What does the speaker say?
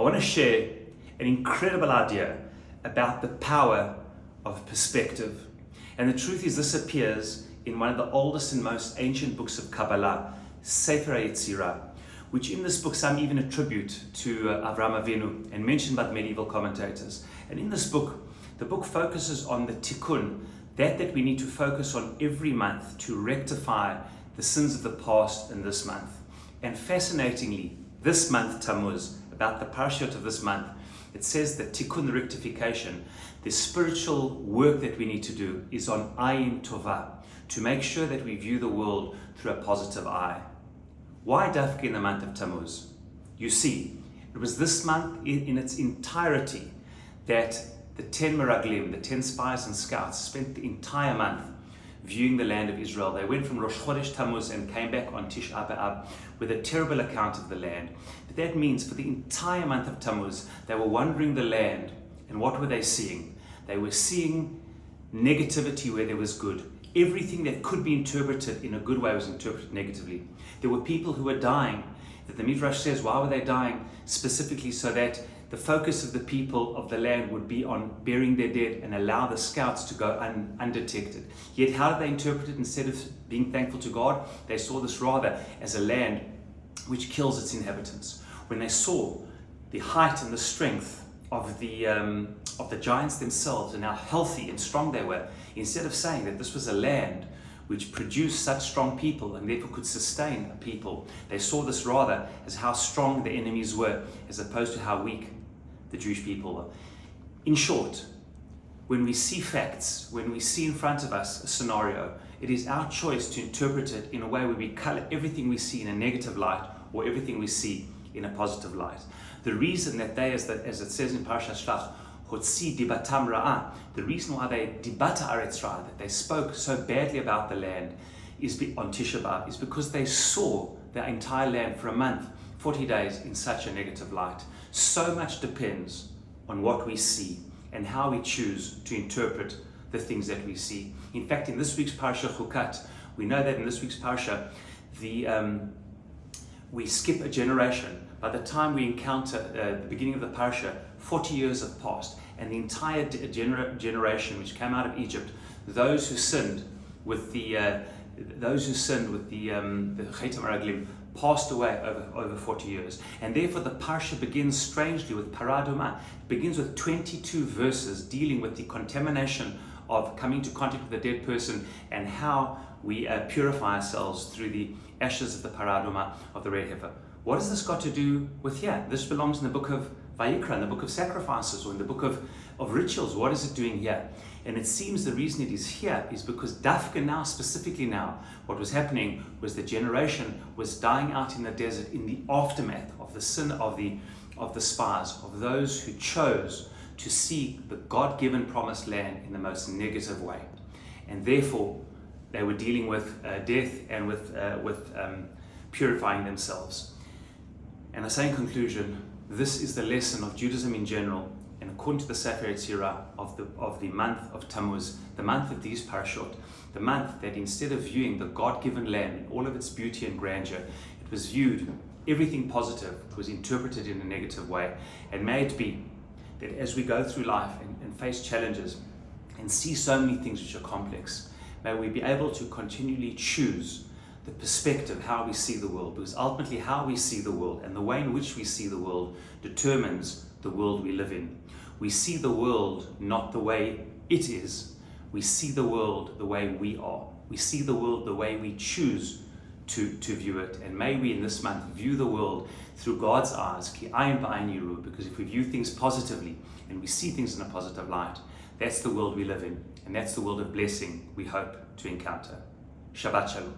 want to share an incredible idea about the power of perspective. And the truth is, this appears in one of the oldest and most ancient books of Kabbalah, Sefer Yetzirah, which in this book some even attribute to Avraham Avinu and mentioned by the medieval commentators. And in this book, the book focuses on the tikkun, that we need to focus on every month to rectify the sins of the past in this month. And fascinatingly, this month, Tammuz, about the parashot of this month, it says that tikkun, the rectification, the spiritual work that we need to do is on ayin tova, to make sure that we view the world through a positive eye. Why dafka in the month of Tammuz? You see, it was this month in its entirety that the 10 meraglim, the 10 spies and scouts, spent the entire month viewing the land of Israel. They went from Rosh Chodesh Tammuz and came back on Tisha B'Av with a terrible account of the land. But that means for the entire month of Tammuz, they were wandering the land, and what were they seeing? They were seeing negativity where there was good. Everything that could be interpreted in a good way was interpreted negatively. There were people who were dying, that the Midrash says, why were they dying? Specifically so that the focus of the people of the land would be on burying their dead and allow the scouts to go undetected. Yet how did they interpret it? Instead of being thankful to God, they saw this rather as a land which kills its inhabitants. When they saw the height and the strength of the giants themselves and how healthy and strong they were, instead of saying that this was a land which produced such strong people and therefore could sustain a people, they saw this rather as how strong the enemies were as opposed to how weak the Jewish people were. In short, when we see facts, when we see in front of us a scenario, it is our choice to interpret it in a way where we color everything we see in a negative light or everything we see in a positive light. The reason that they, as it says in Parashat Shlach, Hotzi dibatam ra'ah, the reason why they dibata aretz ra'ah, that they spoke so badly about the land on Tisha B'Av, is because they saw the entire land for a month, 40 days, in such a negative light. So much depends on what we see and how we choose to interpret the things that we see. In fact, in this week's parasha Chukat, we know that in this week's parasha, we skip a generation. By the time we encounter the beginning of the parasha, 40 years have passed, and the entire generation which came out of Egypt, those who sinned with the Chet HaMeraglim, passed away over 40 years. And therefore the parasha begins strangely with paraduma. It begins with 22 verses dealing with the contamination of coming into contact with a dead person and how we purify ourselves through the ashes of the paraduma, of the red heifer. What has this got to do with here? This belongs in the book of Vayikra, in the book of sacrifices, or in the book of rituals. What is it doing here? And it seems the reason it is here is because dafka now, specifically now, what was happening was the generation was dying out in the desert in the aftermath of the sin of the spies, of those who chose to seek the God-given promised land in the most negative way. And therefore, they were dealing with death and with purifying themselves. And I say in conclusion, this is the lesson of Judaism in general, and according to the Sefer Yetzirah of the month of Tammuz, the month of these parashot, the month that instead of viewing the God-given land in all of its beauty and grandeur, it was viewed, everything positive was interpreted in a negative way. And may it be that as we go through life and face challenges and see so many things which are complex, may we be able to continually choose the perspective, how we see the world, because ultimately how we see the world and the way in which we see the world determines the world we live in. We see the world not the way it is. We see the world the way we are. We see the world the way we choose to view it. And may we in this month view the world through God's eyes, ki ayin ba'ayin yiru, because if we view things positively and we see things in a positive light, that's the world we live in, and that's the world of blessing we hope to encounter. Shabbat Shalom.